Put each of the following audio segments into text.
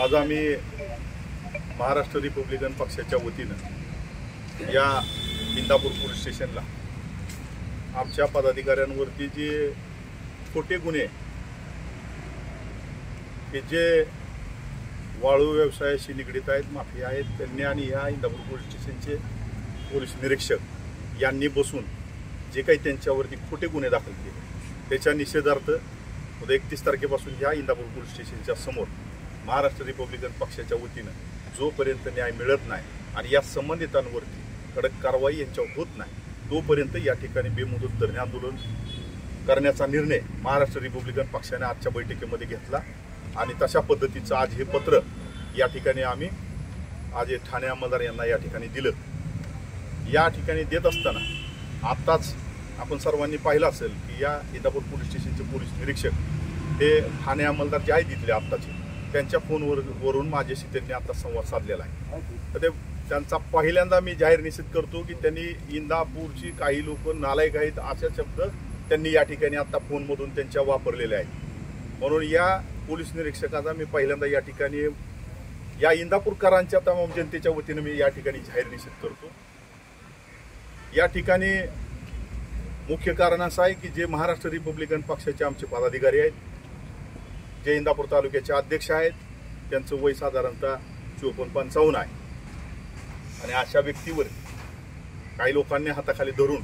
आज आम्ही महाराष्ट्र रिपब्लिकन पक्षाच्या वतीनं या इंदापूर पोलीस स्टेशनला आमच्या पदाधिकाऱ्यांवरती जे खोटे गुन्हे हे जे वाळू व्यवसायाशी निगडीत आहेत, माफिया आहेत, त्यांनी आणि या इंदापूर पोलीस स्टेशनचे पोलीस निरीक्षक यांनी बसून जे काही त्यांच्यावरती खोटे गुन्हे दाखल केले त्याच्या निषेधार्थ उद्या 31 तारखेपासून ह्या इंदापूर पोलीस स्टेशनच्या समोर महाराष्ट्र रिपब्लिकन पक्षाच्या वतीनं जोपर्यंत न्याय मिळत नाही आणि या संबंधितांवरती कडक कारवाई यांच्यावर होत नाही तोपर्यंत या ठिकाणी बेमुदत धरणे आंदोलन करण्याचा निर्णय महाराष्ट्र रिपब्लिकन पक्षाने आजच्या बैठकीमध्ये घेतला आणि तशा पद्धतीचं आज हे पत्र या ठिकाणी आम्ही आज ठाणे अंमलदार यांना या ठिकाणी दिलं. या ठिकाणी देत असताना आत्ताच आपण सर्वांनी पाहिलं असेल की या इंदापूर पोलीस स्टेशनचे पोलीस निरीक्षक हे ठाणे अंमलदार जे आहेत तिथले आत्ताचे त्यांच्या फोनवरून माझ्याशी त्यांनी आता संवाद साधलेला आहे. तर ते त्यांचा पहिल्यांदा मी जाहीर निषेध करतो की त्यांनी इंदापूरची काही लोक नालायक आहेत अशा शब्द त्यांनी या ठिकाणी आता फोनमधून त्यांच्या वापरलेले आहेत. म्हणून या पोलीस निरीक्षकाचा मी पहिल्यांदा या ठिकाणी या इंदापूरकरांच्या तमाम जनतेच्या वतीनं मी या ठिकाणी जाहीर निषेध करतो. या ठिकाणी मुख्य कारण असं आहे की जे महाराष्ट्र रिपब्लिकन पक्षाचे आमचे पदाधिकारी आहेत, जे इंदापूर तालुक्याचे अध्यक्ष आहेत, त्यांचं वय साधारणतः 54-55 आहे आणि अशा व्यक्तीवर काही लोकांनी हाताखाली धरून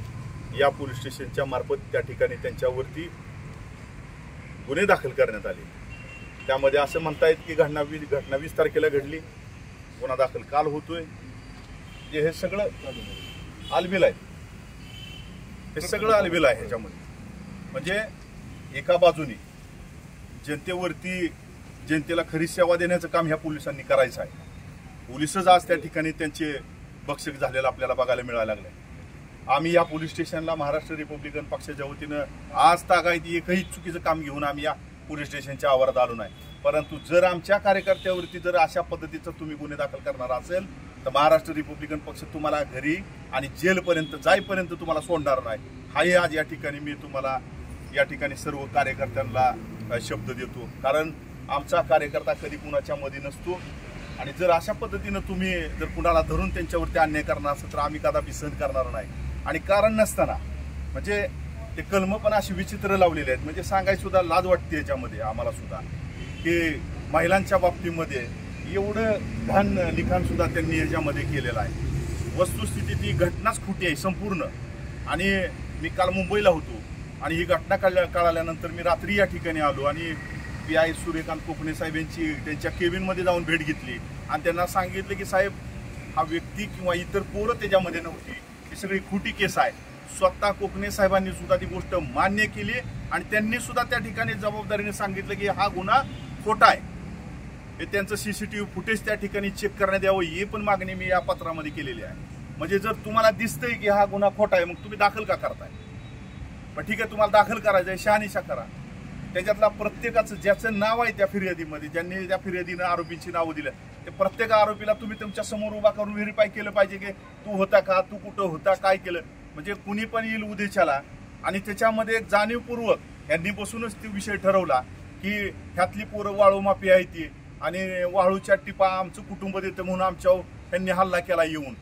या पोलीस स्टेशनच्या मार्फत त्या ठिकाणी त्यांच्यावरती गुन्हे दाखल करण्यात आले. त्यामध्ये असं म्हणतायत की घटना 20 तारखेला घडली, गुन्हा दाखल काल होतोय. हे सगळं आलबेल आहे, हे सगळं आलबेल आहे ह्याच्यामध्ये. म्हणजे एका बाजूने जनतेवरती जनतेला खरी सेवा देण्याचं काम ह्या पोलिसांनी करायचं आहे. पोलिसच आज त्या ठिकाणी त्यांचे भक्षक झालेलं आपल्याला बघायला मिळायला लागलंय. आम्ही या पोलीस स्टेशनला महाराष्ट्र रिपब्लिकन पक्षाच्या वतीनं आज तागायत एकही चुकीचं काम घेऊन आम्ही या पोलीस स्टेशनच्या आवारात आलो नाही. परंतु जर आमच्या कार्यकर्त्यावरती जर अशा पद्धतीचं तुम्ही गुन्हे दाखल करणार असेल तर महाराष्ट्र रिपब्लिकन पक्ष तुम्हाला घरी आणि जेलपर्यंत जाईपर्यंत तुम्हाला सोडणार नाही. हाही आज या ठिकाणी मी तुम्हाला या ठिकाणी सर्व कार्यकर्त्यांना शब्द देतो. कारण आमचा कार्यकर्ता कधी कुणाच्या मध्ये नसतो आणि जर अशा पद्धतीनं तुम्ही जर कुणाला धरून त्यांच्यावरती अन्याय करणार असेल तर आम्ही कदापि सहन करणार नाही. आणि कारण नसताना म्हणजे ते कलम पण अशी विचित्र लावलेले आहेत, म्हणजे सांगायची सुद्धा लाज वाटते याच्यामध्ये आम्हाला सुद्धा की महिलांच्या बाबतीमध्ये एवढं घाण लिखाण सुद्धा त्यांनी याच्यामध्ये केलेलं आहे. वस्तुस्थिती ती घटनाच खोटी आहे संपूर्ण. आणि मी काल मुंबईला होतो आणि ही घटना कळाल्यानंतर मी रात्री या ठिकाणी आलो आणि PI सूर्यकांत कोकणे साहेब यांची त्यांच्या केबिनमध्ये जाऊन भेट घेतली आणि त्यांना सांगितलं की साहेब हा व्यक्ती किंवा इतर पोरं त्याच्यामध्ये नव्हती, ही सगळी खोटी केस आहे. स्वतः कोकणे साहेबांनी सुद्धा ती गोष्ट मान्य केली आणि त्यांनी सुद्धा त्या ठिकाणी जबाबदारीने सांगितलं की हा गुन्हा खोटा आहे. हे त्यांचं CCTV फुटेज त्या ठिकाणी चेक करण्यात यावं ही पण मागणी मी या पत्रामध्ये केलेली आहे. म्हणजे जर तुम्हाला दिसतंय की हा गुन्हा खोटा आहे मग तुम्ही दाखल का करताय? पण ठीक आहे, तुम्हाला दाखल करायचं आहे, शहानिशा करा. त्याच्यातला प्रत्येकाचं ज्याचं नाव आहे त्या फिर्यादीमध्ये, ज्यांनी त्या फिर्यादीनं आरोपींची नावं दिलं ते प्रत्येक आरोपीला तुम्ही तुमच्या समोर उभा करून व्हेरीफाय केलं पाहिजे की तू होता का, तू कुठं होता, काय केलं. म्हणजे कुणी पण येईल उद्देशाला आणि त्याच्यामध्ये एक जाणीवपूर्वक यांनी बसूनच तो विषय ठरवला की ह्यातली पोरं वाळू माफी आहे ती आणि वाळूच्या टिपा आमचं कुटुंब देतं म्हणून आमच्यावर त्यांनी हल्ला केला येऊन.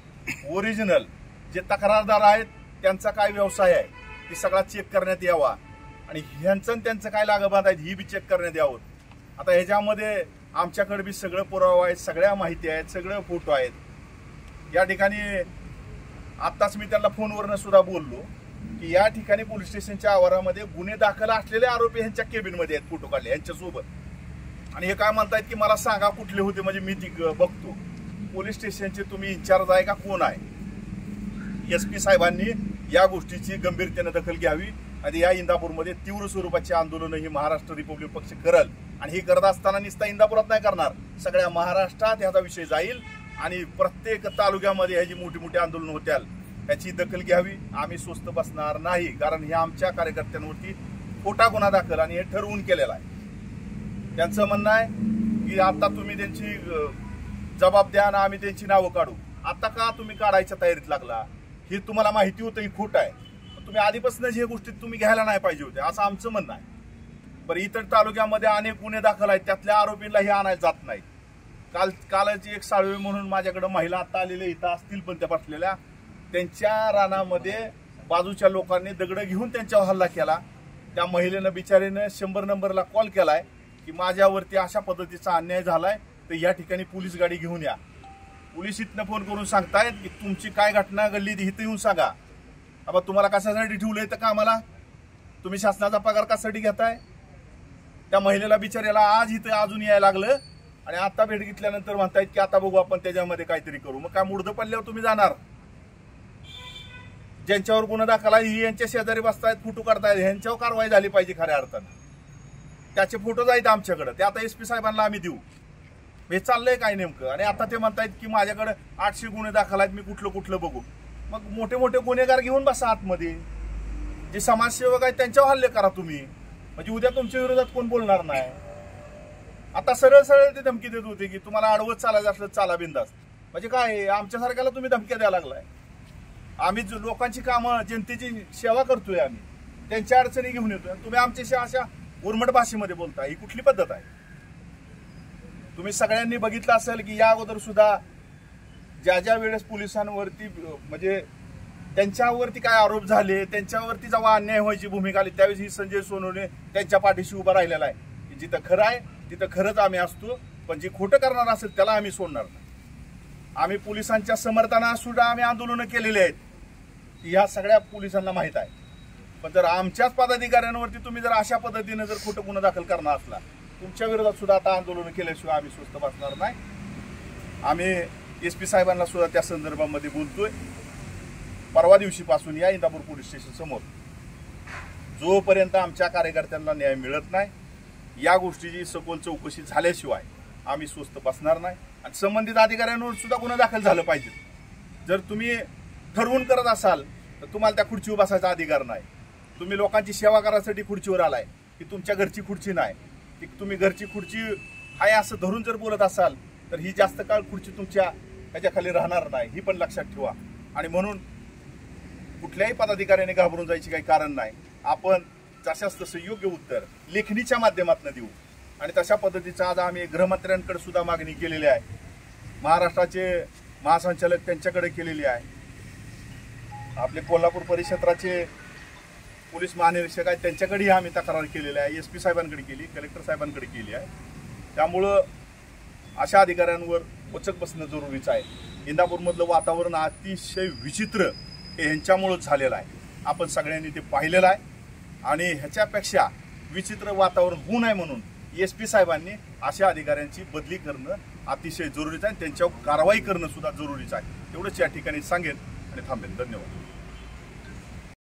ओरिजिनल जे तक्रारदार आहेत त्यांचा काय व्यवसाय आहे ती सगळा चेक करण्यात यावा आणि ह्यांचं त्यांचं काय लागबाद आहेत ही बी चेक करण्यात यावं. आता ह्याच्यामध्ये आमच्याकडे बी सगळं पुरावा आहेत, सगळ्या माहिती आहेत, सगळं फोटो आहेत. या ठिकाणी आत्ताच मी त्यांना फोनवरनं सुद्धा बोललो की या ठिकाणी पोलीस स्टेशनच्या आवारामध्ये गुन्हे दाखल असलेले आरोपी ह्यांच्या केबिनमध्ये आहेत, फोटो काढले यांच्यासोबत. आणि हे काय म्हणतायत की मला सांगा कुठले होते, म्हणजे मी ती बघतो. पोलीस स्टेशनचे तुम्ही इंचार्ज आहे का कोण आहे? SP साहेबांनी या गोष्टीची गंभीरतेने दखल घ्यावी आणि या इंदापूरमध्ये तीव्र स्वरूपाची आंदोलनं ही महाराष्ट्र रिपब्लिक पक्ष करल आणि ही करत असताना नुसता इंदापुरात नाही करणार, सगळ्या महाराष्ट्रात ह्याचा विषय जाईल आणि प्रत्येक तालुक्यामध्ये ह्याची मोठी मोठी आंदोलन होत्याल, याची दखल घ्यावी. आम्ही स्वस्त बसणार नाही, कारण हे आमच्या कार्यकर्त्यांवरती खोटा गुन्हा दाखल आणि हे ठरवून केलेला आहे. त्यांचं म्हणणं आहे की आता तुम्ही त्यांची जबाब द्या आणि आम्ही त्यांची नावं काढू. आता का तुम्ही काढायच्या तयारीत लागला? हे तुम्हाला माहिती होतं ही खोट आहे, तुम्ही आधीपासूनच हे गोष्टी तुम्ही घ्यायला नाही पाहिजे होते, असं आमचं म्हणणं आहे. बरं, इतर तालुक्यामध्ये अनेक गुन्हे दाखल आहेत, त्यातल्या आरोपींना हे आणायला जात नाही. कालची एक साळवे म्हणून माझ्याकडे महिला आता आलेल्या इथं असतील, पण त्या बसलेल्या त्यांच्या रानामध्ये बाजूच्या लोकांनी दगड घेऊन त्यांच्यावर हल्ला केला. त्या महिलेनं बिचारीनं 100 नंबरला कॉल केलाय की माझ्यावरती अशा पद्धतीचा अन्याय झालाय, तर या ठिकाणी पोलीस गाडी घेऊन या. पोलीस इथनं फोन करून सांगतायत की तुमची काय घटना घडली इथं येऊन सांगा. अब तुम्हाला कशासाठी ठेवलंय तर कामाला? तुम्ही शासनाचा पगार कशासाठी घेताय? त्या महिलेला बिचाऱ्याला आज इथं अजून यायला लागलं आणि आता भेट घेतल्यानंतर म्हणतायत की आता बघू आपण त्याच्यामध्ये काहीतरी करू. मग काय मुर्द पडल्यावर तुम्ही जाणार? ज्यांच्यावर गुन्हा दाखल आहे ही यांच्या शेजारी बसतायत, फोटो काढतायत, ह्यांच्यावर कारवाई झाली पाहिजे खऱ्या अर्थानं. त्याचे फोटो जायत आमच्याकडे, ते आता SP साहेबांना आम्ही देऊ. हे चाललंय काय नेमकं? आणि आता ते म्हणतायत की माझ्याकडे 800 गुन्हे दाखल आहेत, मी कुठलं कुठलं बघू. मग मोठे मोठे गुन्हेगार घेऊन बसा आतमध्ये, जे समाजसेवक आहेत त्यांच्यावर हल्ले करा तुम्ही, म्हणजे उद्या तुमच्या विरोधात कोण बोलणार नाही. आता सरळ सरळ ते धमकी देत होते की तुम्हाला आडवत चालायचं असलं चाला बिंदास. म्हणजे काय, आमच्यासारख्याला तुम्ही धमक्या द्यायला लागलाय? आम्ही लोकांची कामं, जनतेची सेवा करतोय, आम्ही त्यांच्या अडचणी घेऊन येतोय, तुम्ही आमच्याशी अशा उर्मट भाषेमध्ये बोलताय. ही कुठली पद्धत आहे? तुम्ही सगळ्यांनी बघितलं असेल की या अगोदर सुद्धा ज्या ज्या वेळेस पोलिसांवरती म्हणजे त्यांच्यावरती काय आरोप झाले, त्यांच्यावरती जेव्हा अन्याय व्हायची भूमिका आली, त्यावेळेस ही संजय सोनवणे त्यांच्या पाठीशी उभा राहिलेला आहे की जिथं खरं आहे तिथं खरंच आम्ही असतो, पण जे खोटं करणार असेल त्याला आम्ही सोडणार नाही. आम्ही पोलिसांच्या समर्थनात सुद्धा आम्ही आंदोलनं केलेली आहेत, ह्या सगळ्या पोलिसांना माहीत आहे. पण जर आमच्याच पदाधिकाऱ्यांवरती तुम्ही जर अशा पद्धतीने जर खोटं गुन्हा दाखल करणार असला, तुमच्या विरोधात सुद्धा आता आंदोलन केल्याशिवाय आम्ही स्वस्त बसणार नाही. आम्ही SP साहेबांना सुद्धा त्या संदर्भामध्ये बोलतोय. परवा दिवशीपासून या इंदापूर पोलीस स्टेशन समोर जोपर्यंत आमच्या कार्यकर्त्यांना न्याय मिळत नाही, या गोष्टीची सखोल चौकशी झाल्याशिवाय आम्ही स्वस्त बसणार नाही. आणि संबंधित अधिकाऱ्यांवर सुद्धा गुन्हा दाखल झालं पाहिजे. जर तुम्ही ठरवून करत असाल तर तुम्हाला त्या खुर्चीवर बसायचा अधिकार नाही. तुम्ही लोकांची सेवा करायसाठी खुर्चीवर आलाय, की तुमच्या घरची खुर्ची नाही, की तुम्ही घरची खुर्ची आहे असं धरून जर बोलत असाल तर ही जास्त काळ खुर्ची तुमच्या ह्याच्याखाली राहणार नाही, ही पण लक्षात ठेवा. आणि म्हणून कुठल्याही पदाधिकाऱ्याने घाबरून जायची काही कारण नाही. आपण जशास तसं योग्य उत्तर लेखणीच्या माध्यमातून देऊ. आणि तशा पद्धतीचं आज आम्ही गृहमंत्र्यांकडे सुद्धा मागणी केलेली आहे, महाराष्ट्राचे महासंचालक त्यांच्याकडे केलेली आहे, आपले कोल्हापूर परिक्षेत्राचे पोलीस महानिरीक्षक आहेत त्यांच्याकडेही आम्ही तक्रार केलेली आहे, SP साहेबांकडे केली, कलेक्टर साहेबांकडे केली आहे. त्यामुळं अशा अधिकाऱ्यांवर वचक बसणं जरुरीचं आहे. इंदापूरमधलं वातावरण अतिशय विचित्र हे ह्यांच्यामुळंच झालेलं आहे. आपण सगळ्यांनी ते पाहिलेलं आहे आणि ह्याच्यापेक्षा विचित्र वातावरण होऊ नये म्हणून SP साहेबांनी अशा अधिकाऱ्यांची बदली करणं अतिशय जरुरीचं आहे, त्यांच्यावर कारवाई करणं सुद्धा जरुरीचं आहे. एवढंच या ठिकाणी सांगेन आणि थांबेन. धन्यवाद.